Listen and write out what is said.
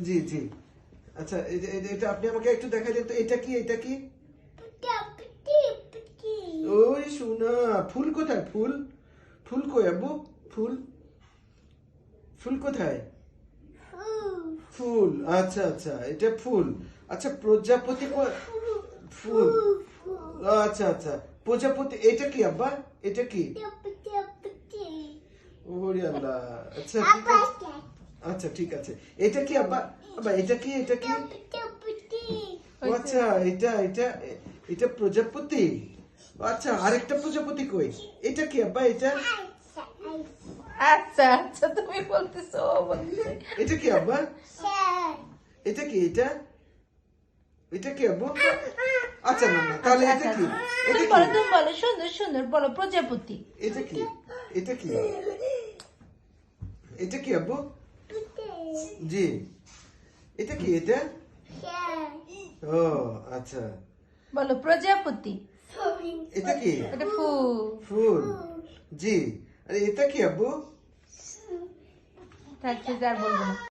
জি জি। আচ্ছা এটা আপনি আমাকে একটু দেখাই দেন তো, এটা কি এটা কি? ওই সোনা, ফুল কোথায়? ফুল ফুল কই আব্বু? ফুল ফুল কোথায়? ফুল, আচ্ছা আচ্ছা, এটা ফুল। আচ্ছা প্রজাপতি ফুল, আচ্ছা আচ্ছা। প্রজাপতি এটা কি আব্বা? এটা কি? ওরে আল্লাহ। আচ্ছা ঠিক আছে, আচ্ছা ঠিক আছে। এটা কি আব্বা? আব্বা এটা কি এটা কি? ও আচ্ছা, এটা এটা এটা প্রজাপতি। আচ্ছা আরেকটা প্রজাপতি কই? এটা কি আব্বা এটা? আচ্ছা আচ্ছা, তুমি বলতেছো, ও বলতেছে। এটা কি আব্বা? এটা কি এটা? এটা কি আব্বু? আচ্ছা না না, তাহলে এটা কি? এটা তুমি বলো, কি? তুমি বলো, সুন্দর সুন্দর বলো, প্রজাপতি। এটা কি? এটা কি? এটা কি আব্বু? জি। এটা কি এটা? ও আচ্ছা। বলো প্রজাপতি। এটা কি? এটা ফুল। ফুল। জি। আরে এটা কি আব্বু? থাকছে, আর বলবো না।